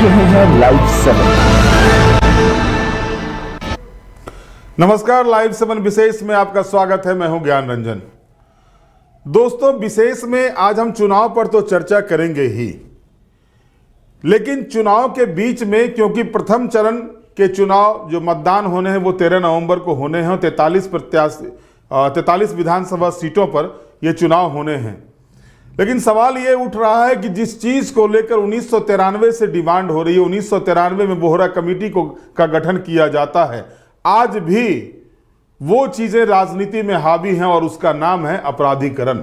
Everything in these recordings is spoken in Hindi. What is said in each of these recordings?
रहे हैं लाइव 7। नमस्कार, लाइव 7 विशेष में आपका स्वागत है। मैं हूं ज्ञान रंजन। दोस्तों, विशेष में आज हम चुनाव पर तो चर्चा करेंगे ही, लेकिन चुनाव के बीच में, क्योंकि प्रथम चरण के चुनाव जो मतदान होने हैं वो 13 नवंबर को होने हैं। 43 विधानसभा सीटों पर ये चुनाव होने हैं। लेकिन सवाल ये उठ रहा है कि जिस चीज को लेकर 1993 से डिमांड हो रही है, 1993 में बोहरा कमेटी का गठन किया जाता है, आज भी वो चीजें राजनीति में हावी हैं और उसका नाम है अपराधीकरण।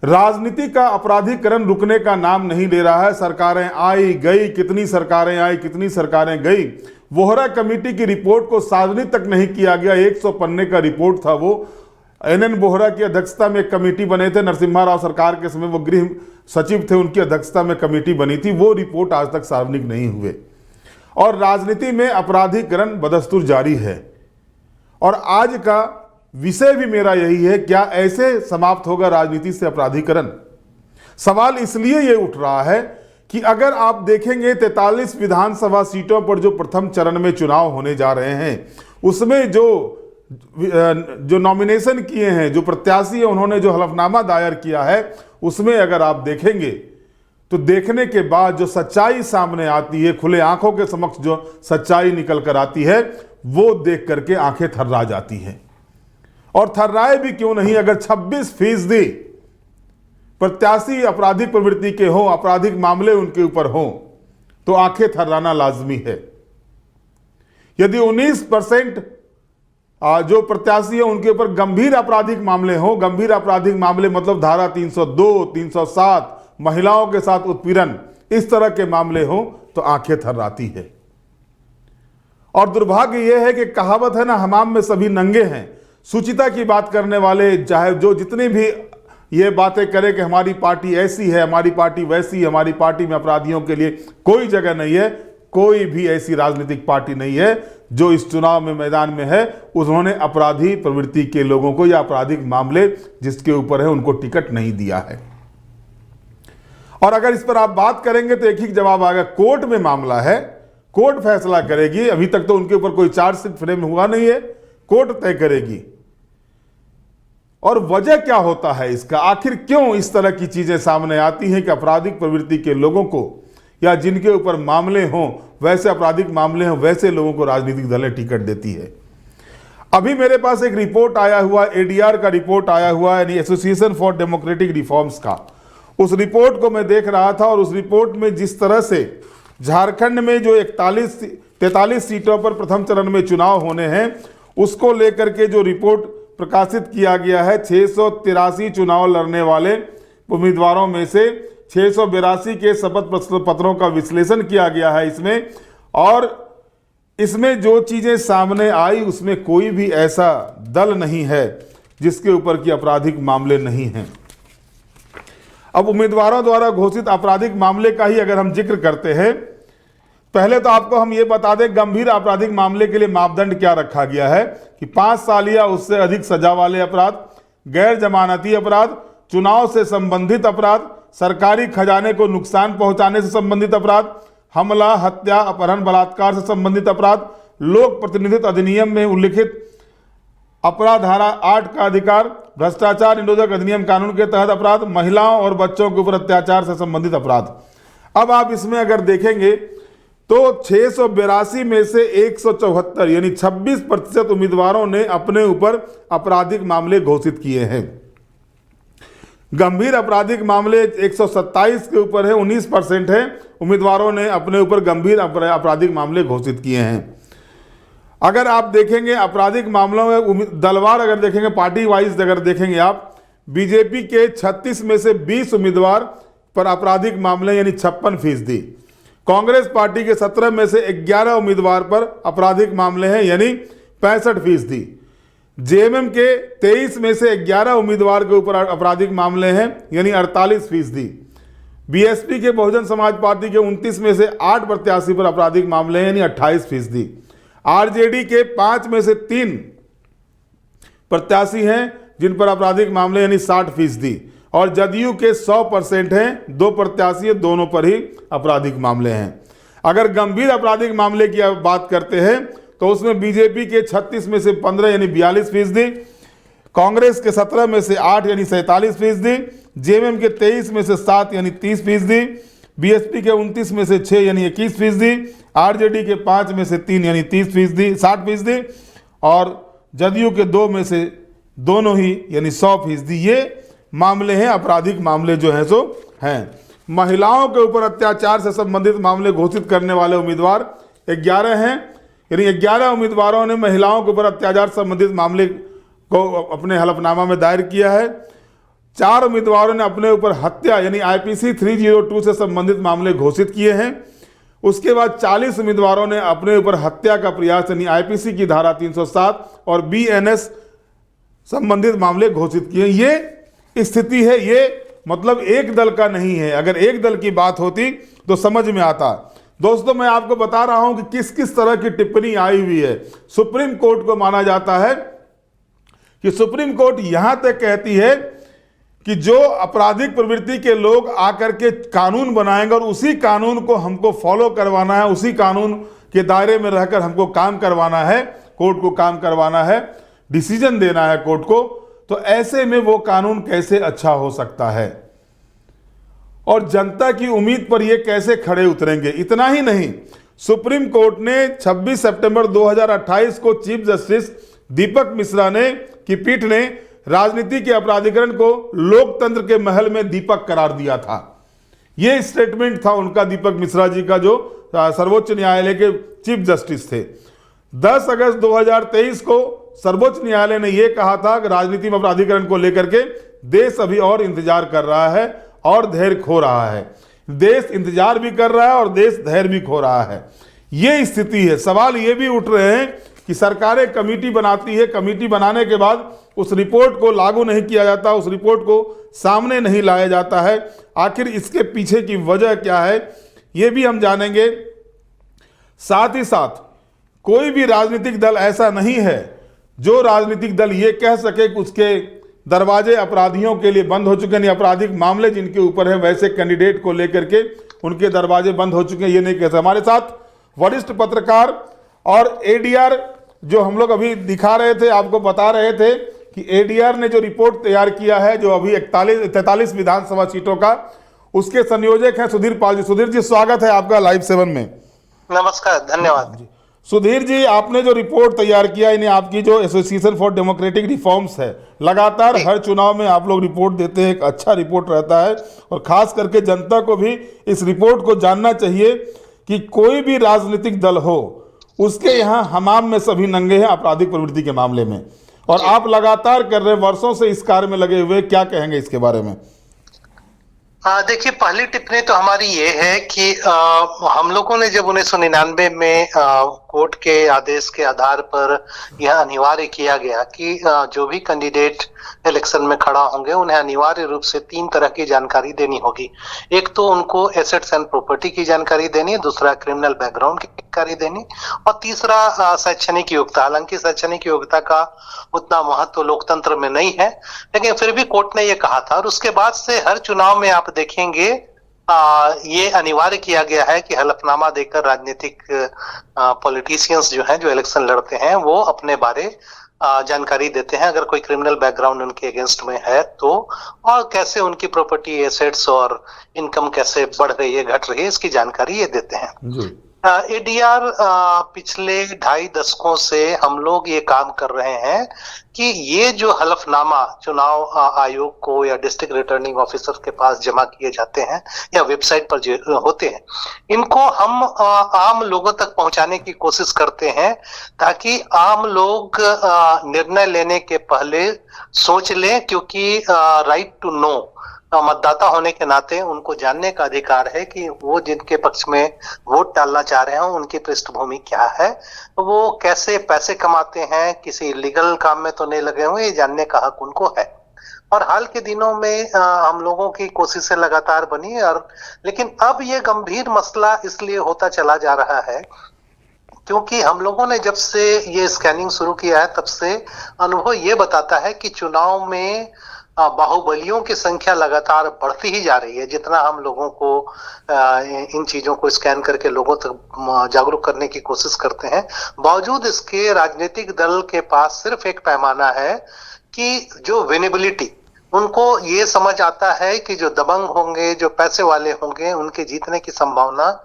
राजनीति का अपराधीकरण रुकने का नाम नहीं ले रहा है। सरकारें आई गई, कितनी सरकारें आई, कितनी सरकारें गई। बोहरा कमेटी की रिपोर्ट को सार्वजनिक तक नहीं किया गया। 100 पन्ने का रिपोर्ट था वो। NN बोहरा की अध्यक्षता में एक कमेटी बने थे। नरसिम्हा राव सरकार के समय वो गृह सचिव थे, उनकी अध्यक्षता में कमेटी बनी थी। वो रिपोर्ट आज तक सार्वजनिक नहीं हुए। और राजनीति में अपराधीकरण बदस्तूर जारी है। और आज का विषय भी मेरा यही है, क्या ऐसे समाप्त होगा राजनीति से अपराधीकरण? सवाल इसलिए ये उठ रहा है कि अगर आप देखेंगे 43 विधानसभा सीटों पर जो प्रथम चरण में चुनाव होने जा रहे हैं, उसमें जो नॉमिनेशन किए हैं, जो प्रत्याशी है, उन्होंने जो हलफनामा दायर किया है, उसमें अगर आप देखेंगे तो देखने के बाद जो सच्चाई सामने आती है, खुले आंखों के समक्ष जो सच्चाई निकल कर आती है, वो देख करके आंखें थर्रा जाती हैं। और थर्राए भी क्यों नहीं, अगर 26% प्रत्याशी आपराधिक प्रवृत्ति के हों, आपराधिक मामले उनके ऊपर हों, तो आंखें थर्राना लाजमी है। यदि 19% जो प्रत्याशी है उनके ऊपर गंभीर आपराधिक मामले हों, गंभीर आपराधिक मामले मतलब धारा 302, 307, महिलाओं के साथ उत्पीड़न, इस तरह के मामले हों, तो आंखें थर्राती है। और दुर्भाग्य यह है कि कहावत है ना, हमाम में सभी नंगे हैं। सुचिता की बात करने वाले, चाहे जो जितने भी ये बातें करें कि हमारी पार्टी ऐसी है, हमारी पार्टी वैसी है, हमारी पार्टी में अपराधियों के लिए कोई जगह नहीं है, कोई भी ऐसी राजनीतिक पार्टी नहीं है जो इस चुनाव में मैदान में है, उन्होंने अपराधी प्रवृत्ति के लोगों को या आपराधिक मामले जिसके ऊपर है उनको टिकट नहीं दिया है। और अगर इस पर आप बात करेंगे तो एक ही जवाब आएगा, कोर्ट में मामला है, कोर्ट फैसला करेगी। अभी तक तो उनके ऊपर कोई चार्जशीट फ्रेम हुआ नहीं है, कोर्ट तय करेगी। और वजह क्या होता है इसका? आखिर क्यों इस तरह की चीजें सामने आती हैं कि आपराधिक प्रवृत्ति के लोगों को या जिनके ऊपर मामले हों, वैसे आपराधिक मामले हों, वैसे लोगों को राजनीतिक दलें टिकट देती है? अभी मेरे पास एक रिपोर्ट आया हुआ, ADR का रिपोर्ट आया हुआ, यानी एसोसिएशन फॉर डेमोक्रेटिक रिफॉर्म्स का। उस रिपोर्ट को मैं देख रहा था और उस रिपोर्ट में जिस तरह से झारखंड में जो 43 सीटों पर प्रथम चरण में चुनाव होने हैं, उसको लेकर के जो रिपोर्ट प्रकाशित किया गया है, 683 चुनाव लड़ने वाले उम्मीदवारों में से 682 के शपथ पत्रों का विश्लेषण किया गया है इसमें। और इसमें जो चीजें सामने आई, उसमें कोई भी ऐसा दल नहीं है जिसके ऊपर की आपराधिक मामले नहीं हैं। अब उम्मीदवारों द्वारा घोषित आपराधिक मामले का ही अगर हम जिक्र करते हैं, पहले तो आपको हम ये बता दें गंभीर आपराधिक मामले के लिए मापदंड क्या रखा गया है कि 5 साल या उससे अधिक सजा वाले अपराध, गैर जमानती अपराध, चुनाव से संबंधित अपराध, सरकारी खजाने को नुकसान पहुंचाने से संबंधित अपराध, हमला, हत्या, अपहरण, बलात्कार से संबंधित अपराध, लोक प्रतिनिधित्व अधिनियम में उल्लिखित अपराध धारा 8 का अधिकार, भ्रष्टाचार निरोधक अधिनियम कानून के तहत अपराध, महिलाओं और बच्चों के ऊपर अत्याचार से संबंधित अपराध। अब आप इसमें अगर देखेंगे तो 682 में से 174 यानी 26% उम्मीदवारों ने अपने ऊपर आपराधिक मामले घोषित किए हैं। गंभीर आपराधिक मामले 127 के ऊपर है, 19% है उम्मीदवारों ने अपने ऊपर गंभीर आपराधिक मामले घोषित किए हैं। अगर आप देखेंगे आपराधिक मामलों में दलवार अगर देखेंगे, पार्टी वाइज अगर देखेंगे आप, बीजेपी के 36 में से 20 उम्मीदवार पर आपराधिक मामले यानी 56%। कांग्रेस पार्टी के 17 में से 11 उम्मीदवार पर आपराधिक मामले हैं यानी 65%। जेएमएम के 23 में से 11 उम्मीदवार के ऊपर आपराधिक मामले हैं यानी 48%। बीएसपी के बहुजन समाज पार्टी के 29 में से 8 प्रत्याशी पर आपराधिक मामले हैं यानी 28%। आरजेडी के 5 में से 3 प्रत्याशी हैं जिन पर आपराधिक मामले यानी 60%। और जदयू के 100% हैं, 2 प्रत्याशी दोनों पर ही आपराधिक मामले हैं। अगर गंभीर आपराधिक मामले की आप बात करते हैं तो उसमें बीजेपी के 36 में से 15 यानी 42%, कांग्रेस के 17 में से 8 यानी 47%, जेएमएम के 23 में से 7 यानी 30%, बीएसपी के 29 में से 6 यानी 21%, आरजेडी के 5 में से 3 यानी 30%, 60%, और जदयू के 2 में से दोनों ही यानी 100%। ये मामले हैं, आपराधिक मामले जो हैं सो हैं। महिलाओं के ऊपर अत्याचार से संबंधित मामले घोषित करने वाले उम्मीदवार 11 हैं, यानी 11 उम्मीदवारों ने महिलाओं के ऊपर अत्याचार संबंधित मामले को अपने हलफनामा में दायर किया है। 4 उम्मीदवारों ने अपने ऊपर हत्या यानी आईपीसी 302 से संबंधित मामले घोषित किए हैं। उसके बाद 40 उम्मीदवारों ने अपने ऊपर हत्या का प्रयास यानी आईपीसी की धारा 307 और बीएनएस संबंधित मामले घोषित किए। ये स्थिति है, ये मतलब एक दल का नहीं है। अगर एक दल की बात होती तो समझ में आता। दोस्तों, मैं आपको बता रहा हूं कि किस किस तरह की टिप्पणी आई हुई है। सुप्रीम कोर्ट को माना जाता है कि सुप्रीम कोर्ट यहां तक कहती है कि जो आपराधिक प्रवृत्ति के लोग आकर के कानून बनाएंगे और उसी कानून को हमको फॉलो करवाना है, उसी कानून के दायरे में रहकर हमको काम करवाना है, कोर्ट को काम करवाना है, डिसीजन देना है कोर्ट को, तो ऐसे में वो कानून कैसे अच्छा हो सकता है और जनता की उम्मीद पर ये कैसे खड़े उतरेंगे। इतना ही नहीं, सुप्रीम कोर्ट ने 26 सितंबर 2028 को चीफ जस्टिस दीपक मिश्रा ने की पीठ ने राजनीति के अपराधीकरण को लोकतंत्र के महल में दीपक करार दिया था। यह स्टेटमेंट था उनका, दीपक मिश्रा जी का, जो सर्वोच्च न्यायालय के चीफ जस्टिस थे। 10 अगस्त 2023 को सर्वोच्च न्यायालय ने यह कहा था कि राजनीति में अपराधीकरण को लेकर के देश अभी और इंतजार कर रहा है और धैर्य खो रहा है। देश इंतजार भी कर रहा है और देश धैर्य भी खो रहा है। यह स्थिति है। सवाल ये भी उठ रहे हैं कि सरकारें कमेटी बनाती है, कमेटी बनाने के बाद उस रिपोर्ट को लागू नहीं किया जाता, उस रिपोर्ट को सामने नहीं लाया जाता है। आखिर इसके पीछे की वजह क्या है, ये भी हम जानेंगे। साथ ही साथ कोई भी राजनीतिक दल ऐसा नहीं है जो राजनीतिक दल ये कह सके कि उसके दरवाजे अपराधियों के लिए बंद हो चुके हैं, आपराधिक मामले जिनके ऊपर है वैसे कैंडिडेट को लेकर के उनके दरवाजे बंद हो चुके हैं, ये नहीं कह सकते। हमारे साथ वरिष्ठ पत्रकार और एडीआर जो हम लोग अभी दिखा रहे थे, आपको बता रहे थे कि एडीआर ने जो रिपोर्ट तैयार किया है, जो अभी 43 विधानसभा सीटों का, उसके संयोजक हैं सुधीर पाल जी। सुधीर जी, स्वागत है आपका लाइव 7 में। नमस्कार, धन्यवाद। सुधीर जी, आपने जो रिपोर्ट तैयार किया, यानी आपकी जो एसोसिएशन फॉर डेमोक्रेटिक रिफॉर्म्स है, लगातार हर चुनाव में आप लोग रिपोर्ट देते हैं, एक अच्छा रिपोर्ट रहता है और खास करके जनता को भी इस रिपोर्ट को जानना चाहिए कि कोई भी राजनीतिक दल हो, उसके यहाँ हमाम में सभी नंगे हैं आपराधिक प्रवृत्ति के मामले में, और आप लगातार कर रहे, वर्षों से इस कार्य में लगे हुए, क्या कहेंगे इसके बारे में? देखिए, पहली टिप्पणी तो हमारी ये है कि हम लोगों ने जब 1999 में कोर्ट के आदेश के आधार पर यह अनिवार्य किया गया कि जो भी कैंडिडेट इलेक्शन में खड़ा होंगे उन्हें अनिवार्य रूप से 3 तरह की जानकारी देनी होगी। एक तो उनको एसेट्स एंड प्रॉपर्टी की जानकारी देनी, दूसरा क्रिमिनल बैकग्राउंड की जानकारी देनी, और तीसरा शैक्षणिक योग्यता। हालांकि शैक्षणिक योग्यता का उतना महत्व लोकतंत्र में नहीं है, लेकिन फिर भी कोर्ट ने यह कहा था। और उसके बाद से हर चुनाव में आप देखेंगे ये अनिवार्य किया गया है कि हलफनामा देकर राजनीतिक पॉलिटिशियंस जो हैं, जो इलेक्शन लड़ते हैं, वो अपने बारे जानकारी देते हैं, अगर कोई क्रिमिनल बैकग्राउंड उनके अगेंस्ट में है तो, और कैसे उनकी प्रॉपर्टी, एसेट्स और इनकम कैसे बढ़ रही है, घट रही है, इसकी जानकारी ये देते हैं। एडीआर पिछले 2.5 दशकों से हम लोग ये काम कर रहे हैं कि ये जो हलफनामा चुनाव आयोग को या डिस्ट्रिक्ट रिटर्निंग ऑफिसर के पास जमा किए जाते हैं या वेबसाइट पर जो होते हैं, इनको हम आम लोगों तक पहुंचाने की कोशिश करते हैं, ताकि आम लोग निर्णय लेने के पहले सोच लें, क्योंकि राइट टू नो, मतदाता होने के नाते उनको जानने का अधिकार है कि वो जिनके पक्ष में वोट डालना चाह रहे हैं उनकी पृष्ठभूमि क्या है, वो कैसे पैसे कमाते हैं, किसी इलीगल काम में तो नहीं लगे हुए, ये जानने का हक उनको है। और हाल के दिनों में हम लोगों की कोशिशें लगातार बनी, और लेकिन अब ये गंभीर मसला इसलिए होता चला जा रहा है क्योंकि हम लोगों ने जब से ये स्कैनिंग शुरू किया है, तब से अनुभव ये बताता है कि चुनाव में बाहुबलियों की संख्या लगातार बढ़ती ही जा रही है। जितना हम लोगों को इन चीजों को स्कैन करके लोगों तक जागरूक करने की कोशिश करते हैं, बावजूद इसके राजनीतिक दल के पास सिर्फ एक पैमाना है कि जो विनेबिलिटी, उनको ये समझ आता है कि जो दबंग होंगे, जो पैसे वाले होंगे, उनके जीतने की संभावना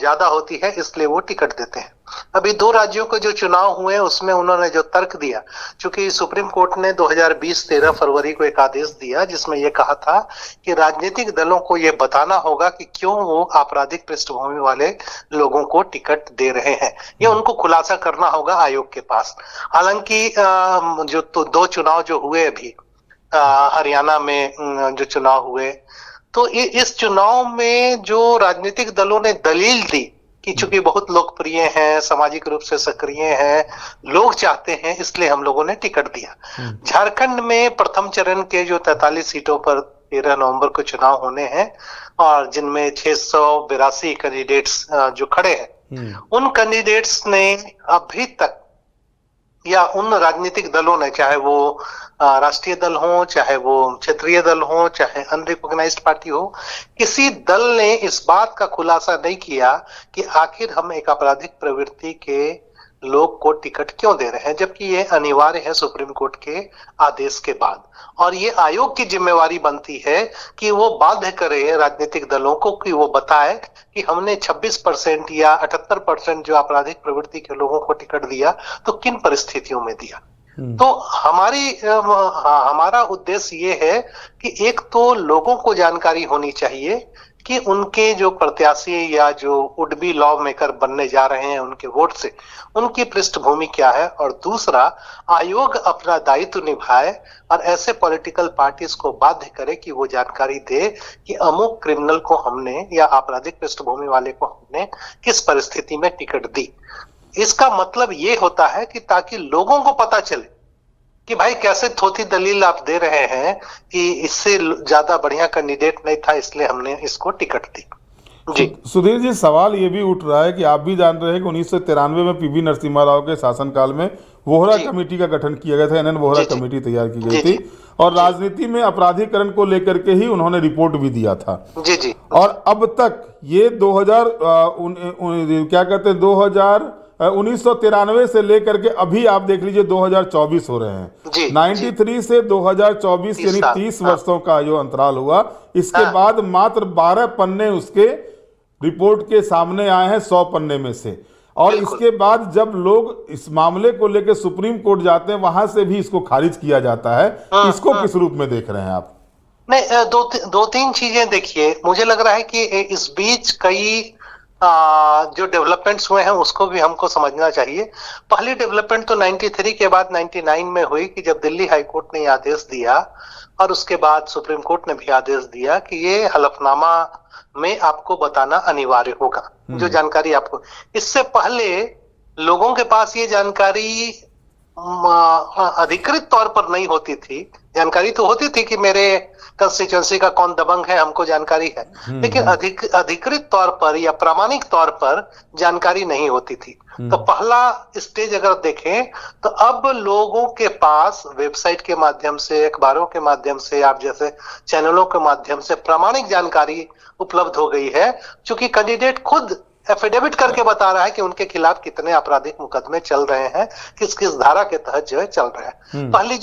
ज्यादा होती है, इसलिए वो टिकट देते हैं। अभी 2 राज्यों के जो चुनाव हुए उसमें उन्होंने जो तर्क दिया, चूंकि सुप्रीम कोर्ट ने 2020 13 फरवरी को एक आदेश दिया जिसमें यह कहा था कि राजनीतिक दलों को यह बताना होगा कि क्यों वो आपराधिक पृष्ठभूमि वाले लोगों को टिकट दे रहे हैं। ये उनको खुलासा करना होगा आयोग के पास। हालांकि जो 2 चुनाव जो हुए अभी हरियाणा में जो चुनाव हुए, तो इस चुनाव में जो राजनीतिक दलों ने दलील दी कि चूंकि बहुत लोकप्रिय हैं, सामाजिक रूप से सक्रिय हैं, लोग चाहते हैं, इसलिए हम लोगों ने टिकट दिया। झारखंड में प्रथम चरण के जो 43 सीटों पर 13 नवंबर को चुनाव होने हैं और जिनमें 682 कैंडिडेट्स जो खड़े हैं, उन कैंडिडेट्स ने अभी तक, या उन राजनीतिक दलों ने, चाहे वो राष्ट्रीय दल हो, चाहे वो क्षेत्रीय दल हो, चाहे अनरिकॉग्नाइज्ड पार्टी हो, किसी दल ने इस बात का खुलासा नहीं किया कि आखिर हम एक आपराधिक प्रवृत्ति के लोग को टिकट क्यों दे रहे हैं, जबकि ये अनिवार्य है सुप्रीम कोर्ट के आदेश के बाद। और ये आयोग की जिम्मेवारी बनती है कि वो बाध्य करे राजनीतिक दलों को कि वो बताए कि हमने 26% या 78% जो आपराधिक प्रवृत्ति के लोगों को टिकट दिया, तो किन परिस्थितियों में दिया। तो हमारा उद्देश्य ये है कि एक तो लोगों को जानकारी होनी चाहिए कि उनके जो प्रत्याशी या जो वुड बी लॉ मेकर बनने जा रहे हैं उनके वोट से उनकी पृष्ठभूमि क्या है, और दूसरा आयोग अपना दायित्व निभाए और ऐसे पॉलिटिकल पार्टीज को बाध्य करे कि वो जानकारी दे कि अमुक क्रिमिनल को हमने या आपराधिक पृष्ठभूमि वाले को हमने किस परिस्थिति में टिकट दी। इसका मतलब ये होता है कि ताकि लोगों को पता चले कि भाई कैसे थोथी दलील आप दे रहे हैं कि इससे ज्यादा बढ़िया कैंडिडेट नहीं था, इसलिए हमने इसको टिकट दी। जी सुधीर जी, सवाल ये भी उठ रहा है कि आप भी जान रहे हैं कि 1993 में पीवी नरसिम्हा राव के शासनकाल में वोहरा कमेटी का गठन किया गया था, एनएन वोहरा कमेटी तैयार की गई थी और राजनीति में अपराधीकरण को लेकर के ही उन्होंने रिपोर्ट भी दिया था। जी जी। और अब तक ये 1993 से लेकर के अभी आप देख लीजिए 2024 हो रहे हैं। 93 से 2024 यानी 30 वर्षों का जो अंतराल हुआ, इसके बाद मात्र 12 पन्ने उसके रिपोर्ट के सामने आए हैं 100 पन्ने में से। और इसके बाद जब लोग इस मामले को लेकर सुप्रीम कोर्ट जाते हैं, वहां से भी इसको खारिज किया जाता है। इसको किस रूप में देख रहे हैं आप? नहीं, दो तीन चीजें देखिए, मुझे लग रहा है कि इस बीच कई जो डेवलपमेंट्स हुए हैं उसको भी हमको समझना चाहिए। पहली डेवलपमेंट तो 93 के बाद 99 में हुई कि जब दिल्ली हाई कोर्ट ने आदेश दिया और उसके बाद सुप्रीम कोर्ट ने भी आदेश दिया कि ये हलफनामा में आपको बताना अनिवार्य होगा जो जानकारी आपको। इससे पहले लोगों के पास ये जानकारी अधिकृत तौर पर नहीं होती थी। जानकारी तो होती थी कि मेरे कंस्टिट्यूएंसी का कौन दबंग है, हमको जानकारी है, लेकिन अधिकृत तौर पर या प्रामाणिक तौर पर जानकारी नहीं होती थी। तो पहला स्टेज अगर देखें तो अब लोगों के पास वेबसाइट के माध्यम से, अखबारों के माध्यम से, आप जैसे चैनलों के माध्यम से प्रामाणिक जानकारी उपलब्ध हो गई है, क्योंकि कैंडिडेट खुद एफिडेविट करके बता रहा है कि उनके खिलाफ कितने आपराधिक मुकदमे चल रहे हैं, किस किस धारा के तहत जो है चल रहे हैं। पहला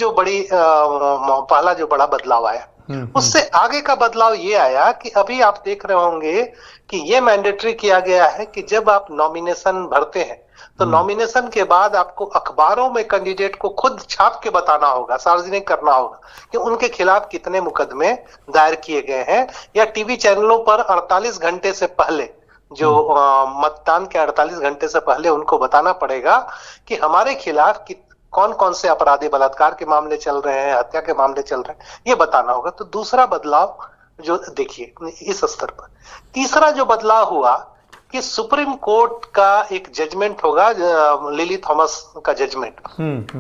जो बड़ा बदलाव आया, उससे आगे का बदलाव ये आया कि अभी आप देख रहे होंगे कि ये मैंडेटरी किया गया है कि जब आप नॉमिनेशन भरते हैं तो नॉमिनेशन के बाद आपको अखबारों में कैंडिडेट को खुद छाप के बताना होगा, सार्वजनिक करना होगा कि उनके खिलाफ कितने मुकदमे दायर किए गए हैं, या टीवी चैनलों पर 48 घंटे से पहले, जो मतदान के 48 घंटे से पहले उनको बताना पड़ेगा कि हमारे खिलाफ कौन कौन से अपराधी, बलात्कार के मामले चल रहे हैं, हत्या के मामले चल रहे हैं, ये बताना होगा। तो दूसरा बदलाव जो देखिए इस स्तर पर। तीसरा जो बदलाव हुआ कि सुप्रीम कोर्ट का एक जजमेंट होगा, लिली थॉमस का जजमेंट।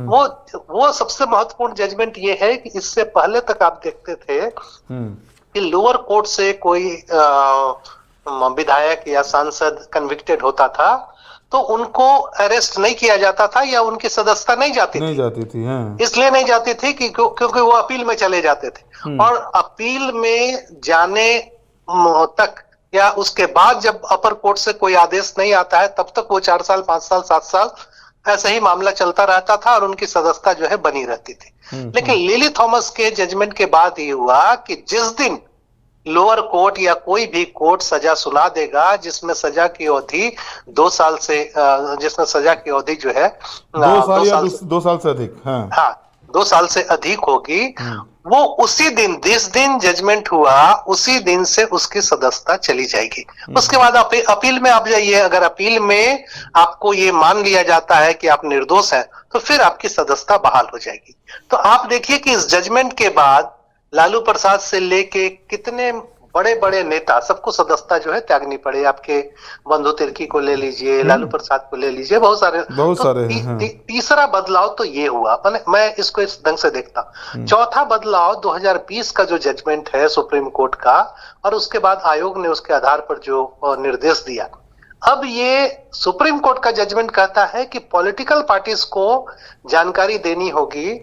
वो सबसे महत्वपूर्ण जजमेंट ये है कि इससे पहले तक आप देखते थे कि लोअर कोर्ट से कोई विधायक या सांसद कन्विक्टेड होता था तो उनको अरेस्ट नहीं किया जाता था या उनकी सदस्यता नहीं जाती थी। हाँ। इसलिए नहीं जाती थी कि क्योंकि वो अपील में चले जाते थे, और अपील में जाने तक या उसके बाद जब अपर कोर्ट से कोई आदेश नहीं आता है तब तक वो 4 साल 5 साल 7 साल ऐसे ही मामला चलता रहता था और उनकी सदस्यता जो है बनी रहती थी। लेकिन लिली थॉमस के जजमेंट के बाद ये हुआ कि जिस दिन लोअर कोर्ट या कोई भी कोर्ट सजा सुना देगा जिसमें सजा की अवधि 2 साल से जिसमें सजा की अवधि जो है 2 साल से अधिक, हाँ 2 साल से अधिक होगी, वो उसी दिन, जिस दिन जजमेंट हुआ उसी दिन से उसकी सदस्यता चली जाएगी। उसके बाद अपील में आप जाइए, अगर अपील में आपको ये मान लिया जाता है कि आप निर्दोष हैं तो फिर आपकी सदस्यता बहाल हो जाएगी। तो आप देखिए कि इस जजमेंट के बाद लालू प्रसाद से लेके कितने बड़े बड़े नेता सबको सदस्यता जो है त्यागनी पड़ी। आपके बंधु तिर्की को ले लीजिए, लालू प्रसाद को ले लीजिए, बहुत सारे तीसरा बदलाव तो ये हुआ, मैं इसको इस ढंग से देखता हूं। चौथा बदलाव 2020 का जो जजमेंट है सुप्रीम कोर्ट का, और उसके बाद आयोग ने उसके आधार पर जो निर्देश दिया, अब ये सुप्रीम कोर्ट का जजमेंट कहता है कि पॉलिटिकल पार्टीज को जानकारी देनी होगी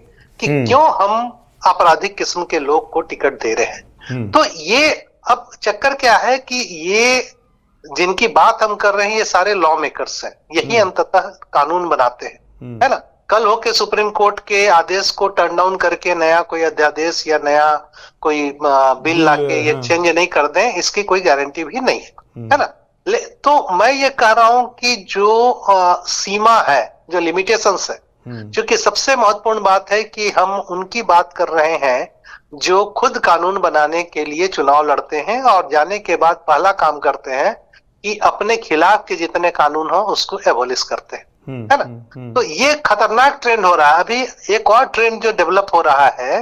कि क्यों हम आपराधिक किस्म के लोग को टिकट दे रहे हैं। तो ये अब चक्कर क्या है कि ये जिनकी बात हम कर रहे हैं ये सारे लॉ मेकर्स हैं, यही अंततः कानून बनाते हैं, है ना। कल होके सुप्रीम कोर्ट के आदेश को टर्न डाउन करके नया कोई अध्यादेश या नया कोई बिल लाके ये चेंज नहीं कर दें, इसकी कोई गारंटी भी नहीं है ना। तो मैं ये कह रहा हूं कि जो सीमा है, जो लिमिटेशंस है, क्योंकि सबसे महत्वपूर्ण बात है कि हम उनकी बात कर रहे हैं जो खुद कानून बनाने के लिए चुनाव लड़ते हैं और जाने के बाद पहला काम करते हैं कि अपने खिलाफ के जितने कानून हो उसको एबॉलिश करते हैं, है ना। तो ये खतरनाक ट्रेंड हो रहा है। अभी एक और ट्रेंड जो डेवलप हो रहा है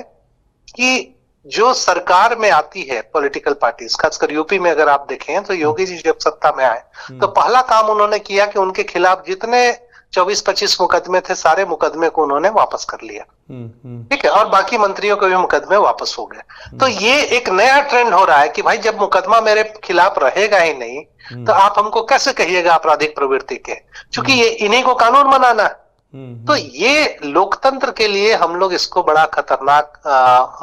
कि जो सरकार में आती है पॉलिटिकल पार्टीज, खासकर यूपी में अगर आप देखें तो योगी जी जब सत्ता में आए तो पहला काम उन्होंने किया कि उनके खिलाफ जितने 24-25 मुकदमे थे सारे मुकदमे को उन्होंने वापस कर लिया, ठीक है, और बाकी मंत्रियों के भी मुकदमे वापस हो गए। तो ये एक नया ट्रेंड हो रहा है कि भाई जब मुकदमा मेरे खिलाफ रहेगा ही नहीं तो आप हमको कैसे कहिएगा आपराधिक प्रवृत्ति के, क्योंकि ये इन्हीं को कानून बनाना है। तो ये लोकतंत्र के लिए हम लोग इसको बड़ा खतरनाक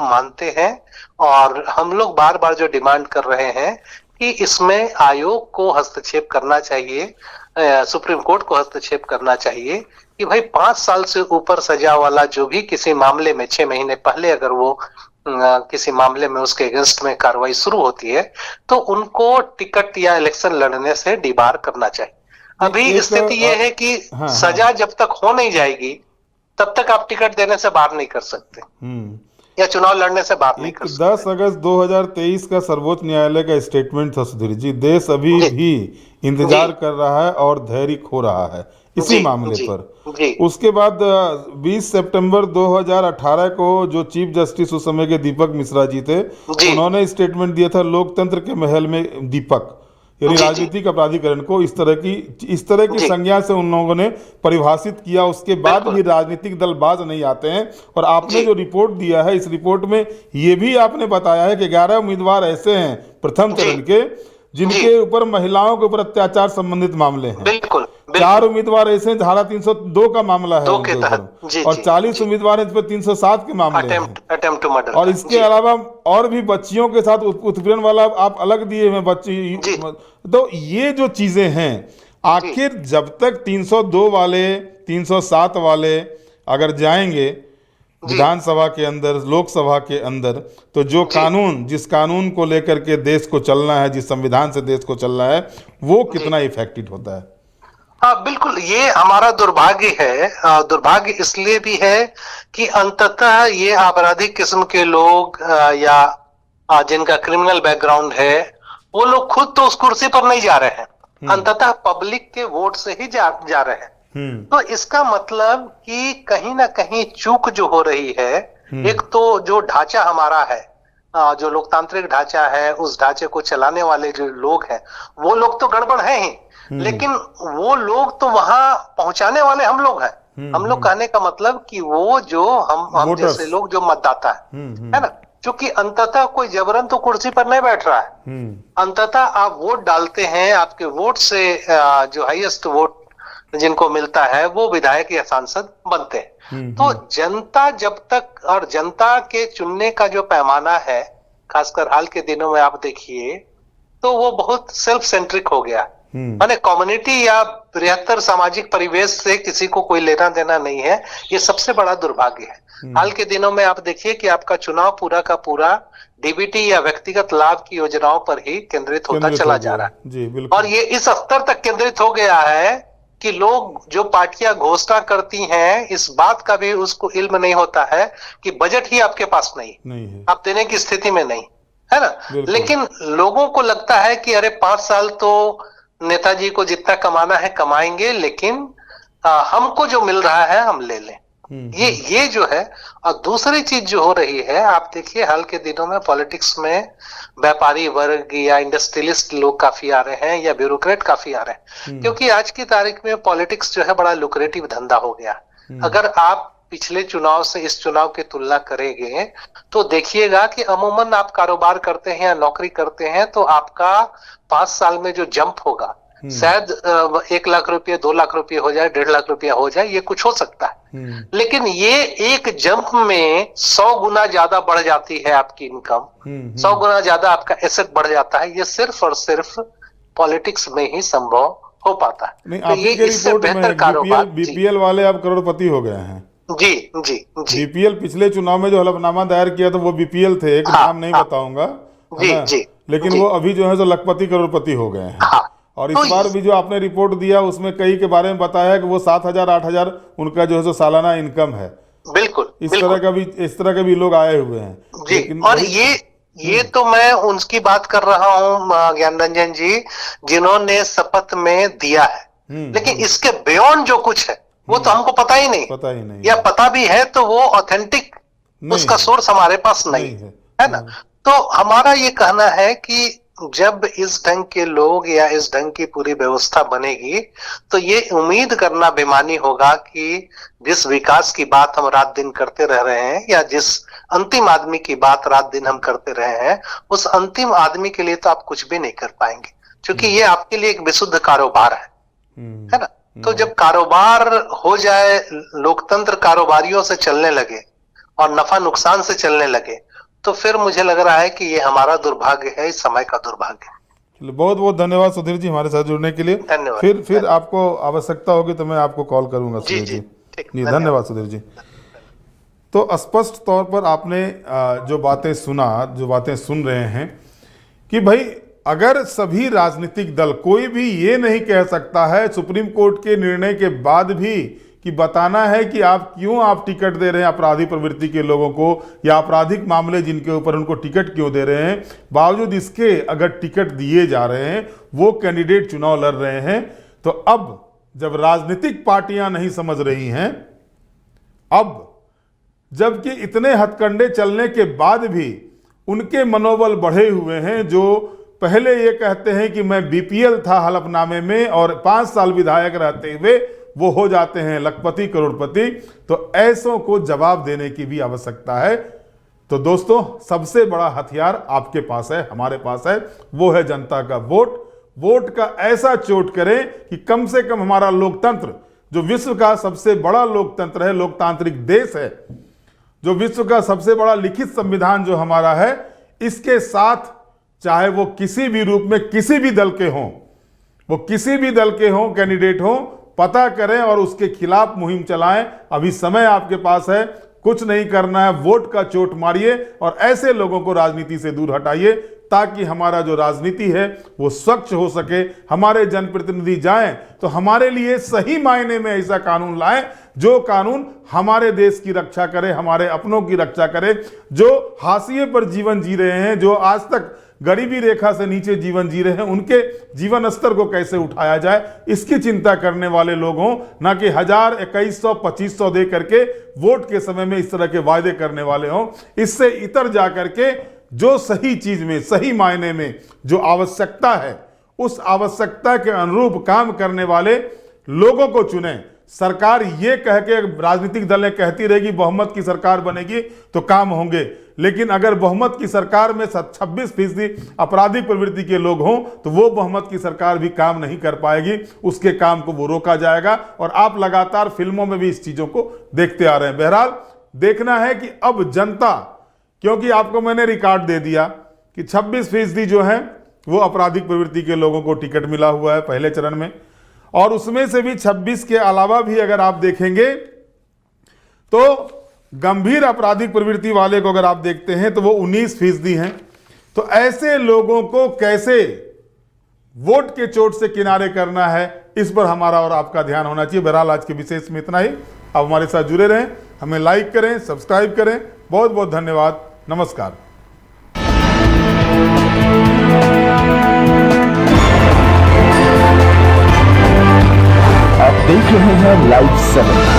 मानते हैं, और हम लोग बार बार जो डिमांड कर रहे हैं कि इसमें आयोग को हस्तक्षेप करना चाहिए, सुप्रीम कोर्ट को हस्तक्षेप करना चाहिए कि भाई 5 साल से ऊपर सजा वाला जो भी किसी मामले में 6 महीने पहले अगर वो किसी मामले में उसके अगेंस्ट में कार्रवाई शुरू होती है तो उनको टिकट या इलेक्शन लड़ने से डिबार करना चाहिए। अभी स्थिति ये है कि सजा जब तक हो नहीं जाएगी तब तक आप टिकट देने से बाहर नहीं कर सकते या चुनाव लड़ने से बात नहीं कर सकते। 10 अगस्त 2023 का सर्वोच्च न्यायालय का स्टेटमेंट था सुधीर जी, देश अभी भी इंतजार कर रहा है और धैर्य खो रहा है इसी मामले पर। उसके बाद 20 सितंबर 2018 को जो चीफ जस्टिस उस समय के दीपक मिश्रा जी थे, उन्होंने स्टेटमेंट दिया था लोकतंत्र के महल में दीपक, यानी राजनीतिक अपराधीकरण को इस तरह की संज्ञा से उन लोगों ने परिभाषित किया। उसके बाद भी राजनीतिक दल बाज नहीं आते हैं। और आपने जो रिपोर्ट दिया है, इस रिपोर्ट में ये भी आपने बताया है कि 11 उम्मीदवार ऐसे हैं प्रथम चरण के जिनके ऊपर महिलाओं के ऊपर अत्याचार संबंधित मामले हैं। बिल्कुल, 4 उम्मीदवार ऐसे हैं धारा 302 का मामला है उनके ऊपर, और 40 उम्मीदवार हैं इस पर 307 के मामले हैं। और इसके अलावा और भी बच्चियों के साथ उत्पीड़न वाला आप अलग दिए हैं बच्ची। तो ये जो चीजें हैं, आखिर जब तक 302 वाले 307 वाले अगर जाएंगे विधानसभा के अंदर, लोकसभा के अंदर, तो जो कानून, जिस कानून को लेकर के देश को चलना है, जिस संविधान से देश को चलना है, वो कितना इफेक्टिव होता है। हाँ बिल्कुल, ये हमारा दुर्भाग्य है। दुर्भाग्य इसलिए भी है कि अंततः ये आपराधिक किस्म के लोग या जिनका क्रिमिनल बैकग्राउंड है वो लोग खुद तो उस कुर्सी पर नहीं जा रहे हैं, अंततः पब्लिक के वोट से ही जा रहे हैं। तो इसका मतलब कि कहीं ना कहीं चूक जो हो रही है, एक तो जो ढांचा हमारा है, जो लोकतांत्रिक ढांचा है, उस ढांचे को चलाने वाले जो लोग हैं वो लोग तो गड़बड़ है ही, लेकिन वो लोग तो वहां पहुंचाने वाले हम लोग हैं। हम लोग कहने का मतलब कि वो जो हम जैसे लोग जो मतदाता है ना, क्योंकि अंततः कोई जबरन तो कुर्सी पर नहीं बैठ रहा है। अंततः आप वोट डालते हैं, आपके वोट से जो हाईएस्ट वोट जिनको मिलता है वो विधायक या सांसद बनते हैं। तो जनता जब तक, और जनता के चुनने का जो पैमाना है, खासकर हाल के दिनों में आप देखिए तो वो बहुत सेल्फ सेंट्रिक हो गया। माने कम्युनिटी या बृहत्तर सामाजिक परिवेश से किसी को कोई लेना देना नहीं है। ये सबसे बड़ा दुर्भाग्य है। हाल के दिनों में आप देखिए कि आपका चुनाव पूरा का पूरा डीबीटी या व्यक्तिगत लाभ की योजनाओं पर ही केंद्रित होता चला जा रहा है। जी बिल्कुल। और ये इस स्तर तक केंद्रित हो गया है कि लोग, जो पार्टियां घोषणा करती हैं, इस बात का भी उसको इल्म नहीं होता है कि बजट ही आपके पास नहीं है, आप देने की स्थिति में नहीं है ना। बिल्कुल। लेकिन लोगों को लगता है कि अरे 5 साल तो नेताजी को जितना कमाना है कमाएंगे, लेकिन हमको जो मिल रहा है हम ले लें। ये जो है। और दूसरी चीज जो हो रही है, आप देखिए हाल के दिनों में पॉलिटिक्स में व्यापारी वर्ग या इंडस्ट्रियलिस्ट लोग काफी आ रहे हैं, या ब्यूरोक्रेट काफी आ रहे हैं, क्योंकि आज की तारीख में पॉलिटिक्स जो है बड़ा लुक्रेटिव धंधा हो गया। अगर आप पिछले चुनाव से इस चुनाव की तुलना करेंगे तो देखिएगा कि अमूमन आप कारोबार करते हैं या नौकरी करते हैं तो आपका 5 साल में जो जंप होगा, शायद 1 लाख रुपये 2 लाख रुपये हो जाए, 1.5 लाख रुपया हो जाए, ये कुछ हो सकता है। लेकिन ये एक जंप में 100 गुना ज्यादा बढ़ जाती है आपकी इनकम, 100 गुना ज्यादा आपका एसेट बढ़ जाता है। ये सिर्फ और सिर्फ पॉलिटिक्स में ही संभव हो पाता है। नहीं, तो ये इससे बेहतर कारोबार। बीपीएल वाले अब करोड़पति हो गए हैं। जी जी जी। बीपीएल पिछले चुनाव में जो हलफनामा दायर किया था वो बीपीएल थे, एक नाम नहीं बताऊंगा, जी जी, लेकिन वो अभी जो है जो लखपति करोड़पति हो गए हैं। और इस बार भी जो आपने रिपोर्ट दिया उसमें कई के बारे में बताया कि वो 7,000 8,000 उनका जो है जो सालाना इनकम है। बिल्कुल। इस तरह के भी लोग आए हुए हैं जी। और ये तो मैं उनकी बात कर रहा हूँ ज्ञान रंजन जी, जिन्होंने शपथ में दिया है। लेकिन इसके बियॉन्ड जो कुछ है वो तो हमको पता ही नहीं, या पता भी है तो वो ऑथेंटिक उसका सोर्स हमारे पास नहीं है ना। तो हमारा ये कहना है कि जब इस ढंग के लोग या इस ढंग की पूरी व्यवस्था बनेगी तो ये उम्मीद करना बेमानी होगा कि जिस विकास की बात हम रात दिन करते रह रहे हैं, या जिस अंतिम आदमी की बात रात दिन हम करते रहे हैं, उस अंतिम आदमी के लिए तो आप कुछ भी नहीं कर पाएंगे, क्योंकि ये आपके लिए एक विशुद्ध कारोबार है ना। तो जब कारोबार हो जाए, लोकतंत्र कारोबारियों से चलने लगे और नफा नुकसान से चलने लगे, तो फिर मुझे लग रहा है कि ये हमारा दुर्भाग्य है, इस समय का दुर्भाग्य है। बहुत बहुत धन्यवाद सुधीर जी हमारे साथ जुड़ने के लिए। धन्यवाद। फिर आपको आवश्यकता होगी तो मैं आपको कॉल करूंगा सुधीर जी। धन्यवाद सुधीर जी। तो स्पष्ट तौर पर आपने जो बातें सुन रहे हैं कि भाई अगर सभी राजनीतिक दल, कोई भी ये नहीं कह सकता है सुप्रीम कोर्ट के निर्णय के बाद भी कि बताना है कि आप टिकट दे रहे हैं अपराधी प्रवृत्ति के लोगों को, या आपराधिक मामले जिनके ऊपर उनको टिकट क्यों दे रहे हैं, बावजूद इसके अगर टिकट दिए जा रहे हैं, वो कैंडिडेट चुनाव लड़ रहे हैं, तो अब जब राजनीतिक पार्टियां नहीं समझ रही हैं, अब जबकि इतने हथकंडे चलने के बाद भी उनके मनोबल बढ़े हुए हैं, जो पहले ये कहते हैं कि मैं बीपीएल था हलफनामे में और 5 साल विधायक रहते हुए वो हो जाते हैं लखपति करोड़पति, तो ऐसों को जवाब देने की भी आवश्यकता है। तो दोस्तों, सबसे बड़ा हथियार आपके पास है, हमारे पास है, वो है जनता का वोट। वोट का ऐसा चोट करें कि कम से कम हमारा लोकतंत्र, जो विश्व का सबसे बड़ा लोकतंत्र है, लोकतांत्रिक देश है, जो विश्व का सबसे बड़ा लिखित संविधान जो हमारा है, इसके साथ चाहे वो किसी भी रूप में किसी भी दल के हों, वो किसी भी दल के हों, कैंडिडेट हों, पता करें और उसके खिलाफ मुहिम चलाएं। अभी समय आपके पास है, कुछ नहीं करना है, वोट का चोट मारिए और ऐसे लोगों को राजनीति से दूर हटाइए, ताकि हमारा जो राजनीति है वो स्वच्छ हो सके। हमारे जनप्रतिनिधि जाएं तो हमारे लिए सही मायने में ऐसा कानून लाएं, जो कानून हमारे देश की रक्षा करे, हमारे अपनों की रक्षा करे, जो हाशिए पर जीवन जी रहे हैं, जो आज तक गरीबी रेखा से नीचे जीवन जी रहे हैं, उनके जीवन स्तर को कैसे उठाया जाए, इसकी चिंता करने वाले लोग हों, ना कि 1000, 2100, 2500 दे करके वोट के समय में इस तरह के वायदे करने वाले हों। इससे इतर जा करके जो सही चीज में, सही मायने में जो आवश्यकता है, उस आवश्यकता के अनुरूप काम करने वाले लोगों को चुनें। सरकार ये कह के, राजनीतिक दलें कहती रहेगी बहुमत की सरकार बनेगी तो काम होंगे, लेकिन अगर बहुमत की सरकार में 26% आपराधिक प्रवृत्ति के लोग हों तो वो बहुमत की सरकार भी काम नहीं कर पाएगी, उसके काम को वो रोका जाएगा। और आप लगातार फिल्मों में भी इस चीजों को देखते आ रहे हैं। बहरहाल देखना है कि अब जनता, क्योंकि आपको मैंने रिकॉर्ड दे दिया कि 26% जो है वो आपराधिक प्रवृत्ति के लोगों को टिकट मिला हुआ है पहले चरण में, और उसमें से भी 26 के अलावा भी अगर आप देखेंगे तो गंभीर आपराधिक प्रवृत्ति वाले को अगर आप देखते हैं तो वो 19% हैं। तो ऐसे लोगों को कैसे वोट के चोट से किनारे करना है, इस पर हमारा और आपका ध्यान होना चाहिए। बहरहाल आज के विशेष में इतना ही। आप हमारे साथ जुड़े रहें, हमें लाइक करें, सब्सक्राइब करें। बहुत बहुत धन्यवाद। नमस्कार। आप देख रहे हैं लाइव 7।